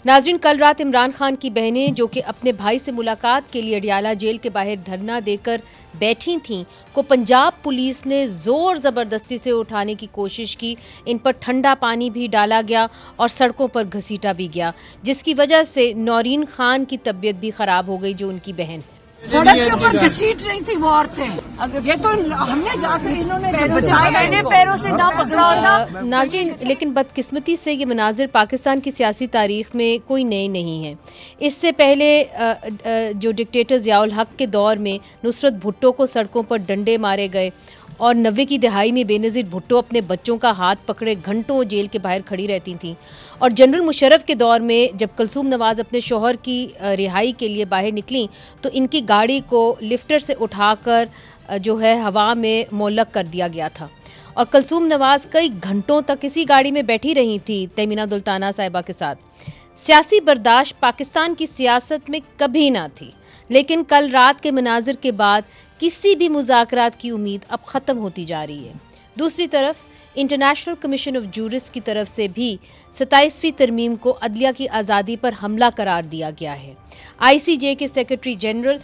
ناظرین، کل رات عمران خان کی بہنیں جو کہ اپنے بھائی سے ملاقات کے لیے اڈیالہ جیل کے باہر دھرنا دے کر بیٹھی تھیں کو پنجاب پولیس نے زور زبردستی سے اٹھانے کی کوشش کی. ان پر ٹھنڈا پانی بھی ڈالا گیا اور سڑکوں پر گھسیٹا بھی گیا، جس کی وجہ سے نورین خان کی طبیعت بھی خراب ہو گئی جو ان کی بہن ہے. سڑک کے اوپر گھسیٹ رہی تھی وہ عورتیں. یہ تو ہم نے جا کر انہوں نے پیروں سے نہ پکڑا ہوتا. ناظرین، لیکن بدقسمتی سے یہ مناظر پاکستان کی سیاسی تاریخ میں کوئی نئے نہیں ہیں. اس سے پہلے جو ڈکٹیٹر ضیاء الحق کے دور میں نصرت بھٹو کو سڑکوں پر ڈنڈے مارے گئے اور 90 کی دہائی میں بے نظیر بھٹو اپنے بچوں کا ہاتھ پکڑے گھنٹوں جیل کے باہر کھڑی رہتی تھیں، اور جنرل مشرف کے دور میں جب کلثوم نواز اپنے شوہر کی رہائی کے لیے باہر نکلیں تو ان کی گاڑی کو لفٹر سے اٹھا کر جو ہے ہوا میں معلق کر دیا گیا تھا، اور کلثوم نواز کئی گھنٹوں تک اسی گاڑی میں بیٹھی رہی تھی تیمینہ دلتانہ صاحبہ کے ساتھ. سیاسی برداشت پاکستان کی سیاست میں کبھی نہ تھی، لیکن کل رات کے مناظر کے بعد کسی بھی مذاکرات کی امید اب ختم ہوتی جا رہی ہے. دوسری طرف انٹرنیشنل کمیشن آف جورسٹ کی طرف سے بھی 27ویں ترمیم کو عدلیہ کی آزادی پر حملہ قرار دیا گیا ہے. آئی سی جے کے سیکرٹری جنرل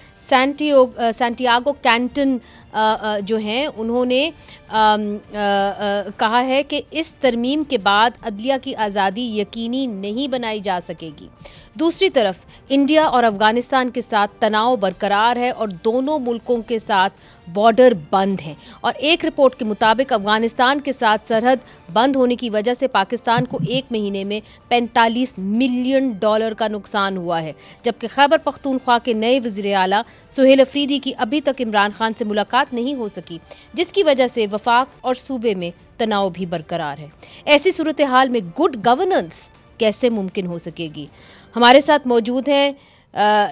سانٹیاگو کینٹن جو ہیں انہوں نے کہا ہے کہ اس ترمیم کے بعد عدلیہ کی آزادی یقینی نہیں بنائی جا سکے گی. دوسری طرف انڈیا اور افغانستان کے ساتھ تناؤ برقرار ہے اور دونوں ملکوں کے ساتھ بارڈر بند ہیں، اور ایک رپورٹ کے مطابق افغانستان کے ساتھ سرحد بند ہونے کی وجہ سے پاکستان کو ایک مہینے میں $45 ملین کا نقصان ہوا ہے، جبکہ خیبر پختونخوا کے نئے وزیر اعلیٰ سہیل افریدی کی ابھی تک عمران خان سے ملاقات نہیں ہو سکی، جس کی وجہ سے وفاق اور صوبے میں تناؤ بھی برقرار ہے. ایسی صورتحال میں گڈ گورننس کیسے ممکن ہو سکے گی؟ ہمارے ساتھ موجود ہیں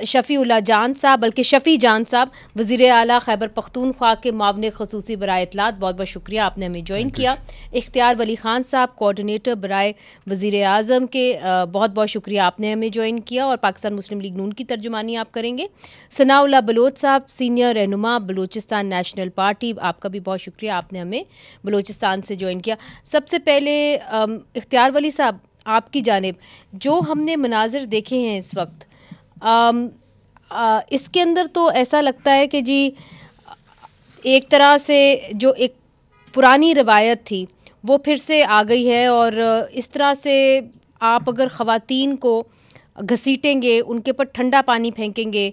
شفیع اللہ جان صاحب، بلکہ شفیع جان صاحب، وزیر اعلیٰ خیبر پختونخوا کے معاون خصوصی برائے اطلاعات. بہت بہت شکریہ آپ نے ہمیں جوائن کیا. اختیار ولی خان صاحب، کوآرڈینیٹر برائے وزیر اعظم کے، بہت بہت شکریہ آپ نے ہمیں جوائن کیا اور پاکستان مسلم لیگ نون کی ترجمانی آپ کریں گے. ثناء اللہ بلوچ صاحب، سینئر رہنما بلوچستان نیشنل پارٹی، آپ کا بھی بہت شکریہ، آپ نے ہمیں بلوچستان سے جوائن کیا. سب سے پہلے اختیار ولی صاحب، آپ کی جانب جو ہم نے مناظر دیکھے ہیں اس وقت، اس کے اندر تو ایسا لگتا ہے کہ جی ایک طرح سے جو ایک پرانی روایت تھی وہ پھر سے آ گئی ہے، اور اس طرح سے آپ اگر خواتین کو گھسیٹیں گے، ان کے پر ٹھنڈا پانی پھینکیں گے،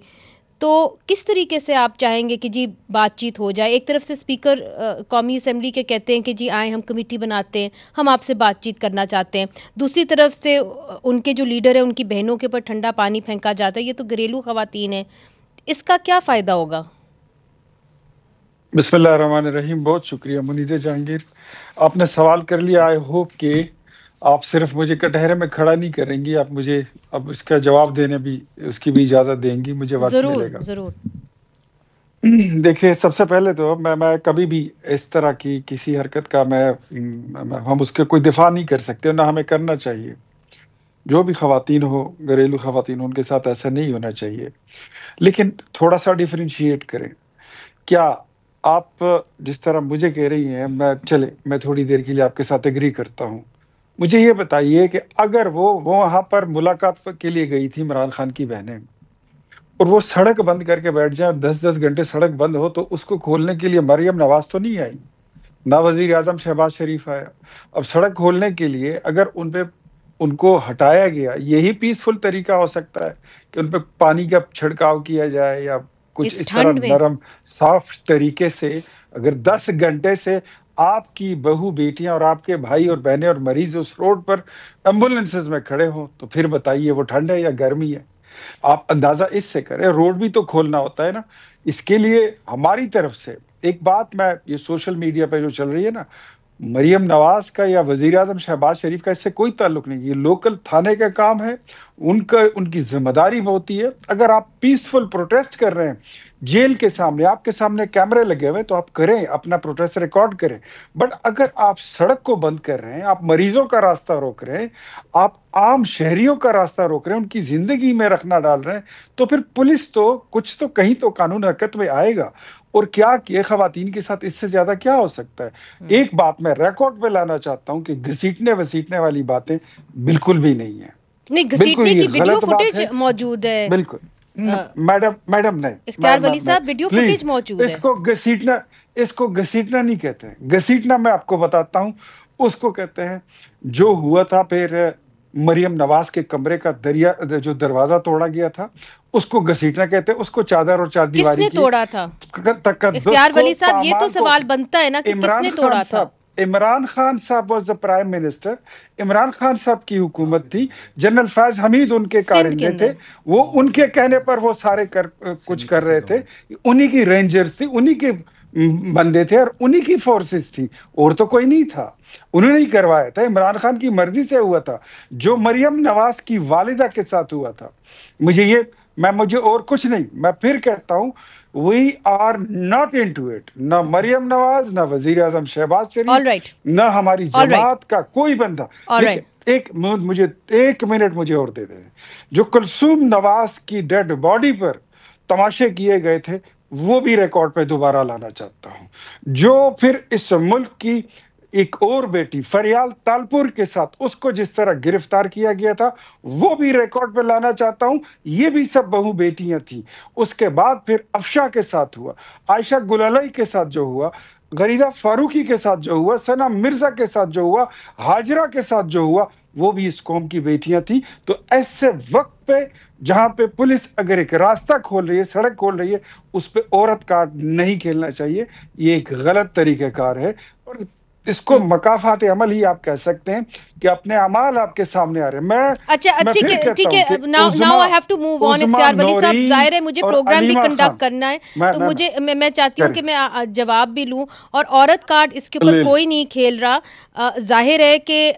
تو کس طریقے سے آپ چاہیں گے کہ جی بات چیت ہو جائے؟ ایک طرف سے اسپیکر قومی اسمبلی کے کہتے ہیں کہ جی آئیں ہم کمیٹی بناتے ہیں، ہم آپ سے بات چیت کرنا چاہتے ہیں، دوسری طرف سے ان کے جو لیڈر ہیں ان کی بہنوں کے اوپر ٹھنڈا پانی پھینکا جاتا ہے. یہ تو گھریلو خواتین ہیں، اس کا کیا فائدہ ہوگا؟ بسم اللہ الرحمن الرحیم. بہت شکریہ منیزہ جہانگیر، آپ نے سوال کر لیا. آئی ہوپ کہ آپ صرف مجھے کٹہرے میں کھڑا نہیں کریں گی، آپ مجھے اب اس کا جواب دینے بھی اس کی بھی اجازت دیں گی، مجھے وقت ملے گا. ضرور. دیکھیں، سب سے پہلے تو میں کبھی بھی اس طرح کی کسی حرکت کا ہم اس کے کوئی دفاع نہیں کر سکتے، نہ ہمیں کرنا چاہیے. جو بھی خواتین ہو، گھریلو خواتین، ان کے ساتھ ایسا نہیں ہونا چاہیے. لیکن تھوڑا سا ڈیفرینشیٹ کریں. کیا آپ جس طرح مجھے کہہ رہی ہیں، میں تھوڑی دیر کے لیے آپ کے ساتھ ایگری کرتا ہوں. مجھے یہ بتائیے کہ اگر وہ وہاں پر ملاقات کے لیے گئی تھی عمران خان کی بہنیں، اور وہ سڑک بند کر کے بیٹھ جائیں اور 10 گھنٹے سڑک بند ہو، تو اس کو کھولنے کے لیے مریم نواز تو نہیں آئی، نہ وزیر اعظم شہباز شریف آیا. اب سڑک کھولنے کے لیے اگر ان کو ہٹایا گیا، یہی پیسفل طریقہ ہو سکتا ہے کہ ان پہ پانی کا چھڑکاؤ کیا جائے یا کچھ اس طرح نرم صاف طریقے سے. اگر 10 گھنٹے سے آپ کی بہو بیٹیاں اور آپ کے بھائی اور بہنیں اور مریض اس روڈ پر ایمبولینسز میں کھڑے ہوں، تو پھر بتائیے وہ ٹھنڈ ہے یا گرمی ہے؟ آپ اندازہ اس سے کریں. روڈ بھی تو کھولنا ہوتا ہے نا. اس کے لیے ہماری طرف سے ایک بات، میں یہ سوشل میڈیا پہ جو چل رہی ہے نا، مریم نواز کا یا وزیر اعظم شہباز شریف کا اس سے کوئی تعلق نہیں. یہ لوکل تھانے کا کام ہے، ان کی ذمہ داری ہوتی ہے. اگر آپ پیسفل پروٹیسٹ کر رہے ہیں جیل کے سامنے، آپ کے سامنے کیمرے لگے ہوئے، تو آپ کریں، اپنا پروٹیسٹ ریکارڈ کریں. بٹ اگر آپ سڑک کو بند کر رہے ہیں، آپ مریضوں کا راستہ روک رہے ہیں، آپ عام شہریوں کا راستہ روک رہے ہیں، ان کی زندگی میں رکھنا ڈال رہے ہیں، تو پھر پولیس تو کچھ تو کہیں تو قانون حرکت میں آئے گا. اور کیا کہ خواتین کے ساتھ اس سے زیادہ کیا ہو سکتا ہے؟ ایک بات میں ریکارڈ پہ لانا چاہتا ہوں کہ گھسیٹنے وسیٹنے والی باتیں بالکل بھی نہیں ہیں. نہیں گھسیٹنے کی ویڈیو فوٹیج موجود ہے. بالکل میڈم نہیں, اختیار ولی صاحب ویڈیو فوٹیج موجود ہے. اس کو گھسیٹنا نہیں کہتے ہیں. گھسیٹنا میں آپ کو بتاتا ہوں اس کو کہتے ہیں جو ہوا تھا پھر مریم نواز کے کمرے کا جو دروازہ توڑا گیا تھا اس کو گھسیٹنا کہتے ہیں. اس کو چادر اور چار دیواری کس نے توڑا تھا اختیار ولی صاحب؟ یہ تو سوال بنتا ہے نا کہ کس نے توڑا تھا. عمران خان صاحب was the prime minister. Imran Khan صاحب کی حکومت تھی, جنرل فیض حمید ان کے کارندے تھے, وہ ان کے کہنے پر وہ سارے کچھ کر رہے تھے. انہی کی رینجرز تھی, انہی کے بندے تھے اور انہی کی فورسز تھی, اور تو کوئی نہیں تھا. انہوں نے ہی کروایا تھا, عمران خان کی مرضی سے ہوا تھا. جو مریم نواز کی والدہ کے ساتھ ہوا تھا, مجھے اور کچھ نہیں, میں پھر کہتا ہوں we are not into it. نہ مریم نواز, نہ وزیر اعظم شہباز شریف, نہ ہماری جماعت کا کوئی بندہ. ایک منٹ مجھے اور دے دیں. جو کلثوم نواز کی ڈیڈ باڈی پر تماشے کیے گئے تھے وہ بھی ریکارڈ پہ دوبارہ لانا چاہتا ہوں. جو پھر اس ملک کی ایک اور بیٹی فریال تالپور کے ساتھ اس کو جس طرح گرفتار کیا گیا تھا وہ بھی ریکارڈ پہ لانا چاہتا ہوں. یہ بھی سب بہو بیٹیاں تھیں. اس کے بعد پھر افشا کے ساتھ ہوا, عائشہ گلالئی کے ساتھ جو ہوا, غریدہ فاروقی کے ساتھ جو ہوا, ثنا مرزا کے ساتھ جو ہوا, ہاجرہ کے ساتھ جو ہوا, وہ بھی اس قوم کی بیٹیاں تھیں. تو ایسے وقت پہ جہاں پہ پولیس اگر ایک راستہ کھول رہی ہے, سڑک کھول رہی ہے, اس پہ عورت کارڈ نہیں کھیلنا چاہیے. یہ ایک غلط طریقہ کار ہے اور اس کو مکافات عمل ہی آپ کہہ سکتے ہیں کہ اپنے اعمال آپ کے سامنے آ رہے ہیں. میں ٹھیک ہے now I have to move on. Ikhtiyar Wali صاحب ظاہر ہے مجھے پروگرام بھی کنڈکٹ کرنا ہے, تو مجھے میں چاہتی ہوں کہ میں جواب بھی لوں. اور عورت کارڈ اس کے اوپر کوئی نہیں کھیل رہا. ظاہر ہے کہ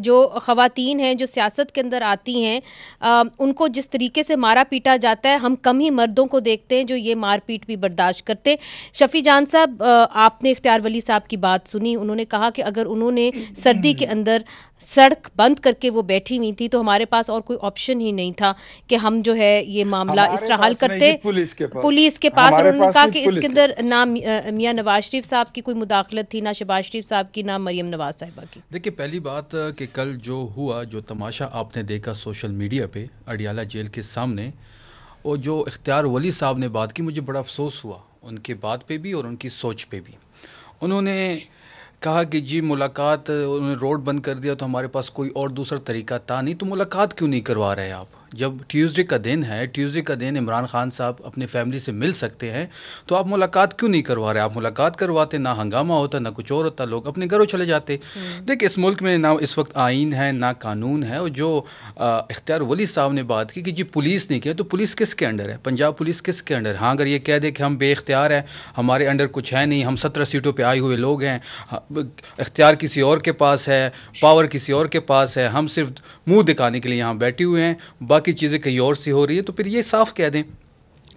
جو خواتین ہیں جو سیاست کے اندر آتی ہیں ان کو جس طریقے سے مارا پیٹا جاتا ہے, ہم کم ہی مردوں کو دیکھتے ہیں جو یہ مار پیٹ بھی برداشت کرتے. شفیع جان صاحب, آپ نے اختیار ولی صاحب کی بات سنی. انہوں نے کہا کہ اگر انہوں نے سردی کے اندر سڑک بند کر کے وہ بیٹھی ہوئی تھی تو ہمارے پاس اور کوئی آپشن ہی نہیں تھا کہ ہم جو ہے یہ معاملہ اس طرح حل کرتے. پولیس کے پاس, اور انہوں نے کہا کہ اس کے اندر نہ میاں نواز شریف صاحب کی کوئی مداخلت تھی, نہ شہباز شریف صاحب کی, نہ مریم نواز صاحبہ کی. دیکھیے پہلی بات کہ کل جو ہوا, جو تماشا آپ نے دیکھا سوشل میڈیا پہ اڈیالہ جیل کے سامنے, اور جو اختیار ولی صاحب نے بات کی, مجھے بڑا افسوس ہوا ان کے بات پہ بھی اور ان کی سوچ پہ بھی. انہوں نے کہا کہ جی ملاقات, انہوں نے روڈ بند کر دیا تو ہمارے پاس کوئی اور دوسرا طریقہ تھا نہیں, تو ملاقات کیوں نہیں کروا رہے آپ؟ جب ٹیوزڈے کا دن ہے, ٹیوزڈے کا دن عمران خان صاحب اپنے فیملی سے مل سکتے ہیں, تو آپ ملاقات کیوں نہیں کروا رہے؟ آپ ملاقات کرواتے, نہ ہنگامہ ہوتا, نہ کچھ اور ہوتا, لوگ اپنے گھروں چلے جاتے. دیکھ اس ملک میں نہ اس وقت آئین ہے نہ قانون ہے. اور جو اختیار ولی صاحب نے بات کی کہ جی پولیس نہیں کیا, تو پولیس کس کے انڈر ہے؟ پنجاب پولیس کس کے انڈر؟ ہاں اگر یہ کہہ دے کہ ہم بے اختیار ہیں, ہمارے انڈر کچھ ہے نہیں, ہم 17 سیٹوں پہ آئے ہوئے لوگ ہیں, اختیار کسی اور کے پاس ہے, پاور کسی اور کے پاس ہے, ہم صرف منہ دکھانے کے لیے یہاں بیٹھے ہوئے ہیں, باقی چیزیں کہیں اور سے ہو رہی ہے, تو پھر یہ صاف کہہ دیں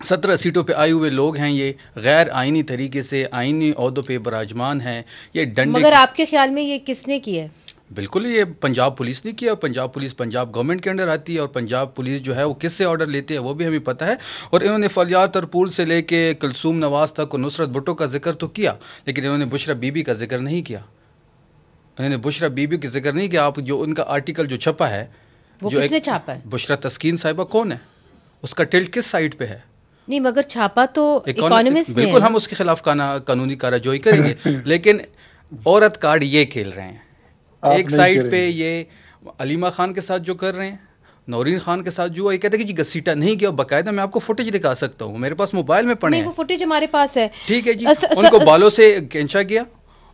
17 سیٹوں پہ آئے ہوئے لوگ ہیں, یہ غیر آئینی طریقے سے آئینی عہدوں پہ براجمان ہیں. یہ ڈنڈے, مگر آپ کے خیال میں یہ کس نے کیا ہے؟ بالکل یہ پنجاب پولیس نے کیا. پنجاب پولیس پنجاب گورنمنٹ کے انڈر آتی ہے, اور پنجاب پولیس جو ہے وہ کس سے آرڈر لیتے ہیں وہ بھی ہمیں پتہ ہے. اور انہوں نے فلیات ترپور سے لے کے کلثوم نواز تک اور نصرت بھٹو کا ذکر تو کیا, لیکن انہوں نے بشرا بی بی کا ذکر نہیں کیا. انہوں نے بشرا بی بی کا ذکر نہیں کیا. آپ جو ان کا آرٹیکل جو چھپا ہے, وہ کس نے چھاپا ہے؟ بشرا تسکین صاحبہ کون ہے, اس کا ٹلٹ کس سائٹ پہ ہے؟ نہیں مگر چھاپا تو اکانومسٹ نے. بالکل ہم اس کے خلاف قانونی کارروائی کریں گے, لیکن عورت کارڈ یہ کھیل رہے ہیں. ایک سائٹ پہ یہ علیمہ خان کے ساتھ جو کر رہے ہیں, نورین خان کے ساتھ جو یہ کہتے ہیں کہ جی گھسیٹا نہیں کیا, باقاعدہ میں آپ کو فوٹیج دکھا سکتا ہوں, میرے پاس موبائل میں پڑے ہیں. وہ فوٹیج ہمارے پاس ہے. ٹھیک ہے جی. ان کو بالوں سے کھینچا گیا,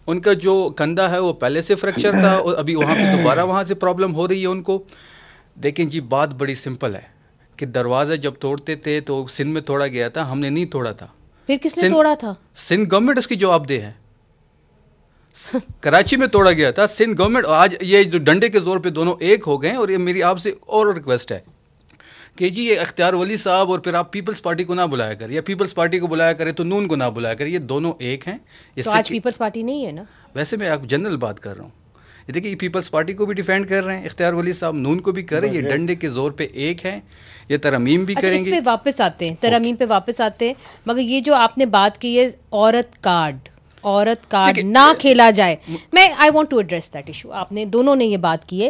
ان کا جو کندھا ہے وہ پہلے سے فریکچر تھا, اور ابھی وہاں پہ دوبارہ وہاں سے پرابلم ہو رہی ہے ان کو. دیکھیں جی بات بڑی سمپل ہے کہ دروازہ جب توڑتے تھے تو سندھ میں توڑا گیا تھا, ہم نے نہیں توڑا تھا. پھر کس نے توڑا تھا؟ سندھ گورنمنٹ اس کی جواب دہ ہے. کراچی میں توڑا گیا تھا سندھ گورنمنٹ. آج یہ جو ڈنڈے کے زور پہ دونوں ایک ہو گئے ہیں, اور یہ میری آپ سے اور ریکویسٹ ہے کہ جی یہ اختیار ولی صاحب اور پھر آپ پیپلز پارٹی کو نہ بلایا کریں, یا پیپلز پارٹی کو بلایا کریں تو نون کو نہ بلایا کریں, یہ دونوں ایک ہیں. تو آج پیپلز پارٹی نہیں ہے نا. ویسے میں آپ جنرل بات کر رہا ہوں. یہ دیکھیں یہ پیپلز پارٹی کو بھی ڈیفینڈ کر رہے ہیں اختیار ولی صاحب, نون کو بھی کر رہے ہیں, یہ ڈنڈے کے زور پہ ایک ہیں, یہ ترمیم بھی کریں گے. اس پہ واپس آتے ہیں, ترمیم پہ واپس آتے ہیں. مگر یہ جو آپ نے بات کی ہے عورت کارڈ نہ کھیلا جائے, میں I want to address that issue. آپ نے دونوں نے یہ بات کی ہے.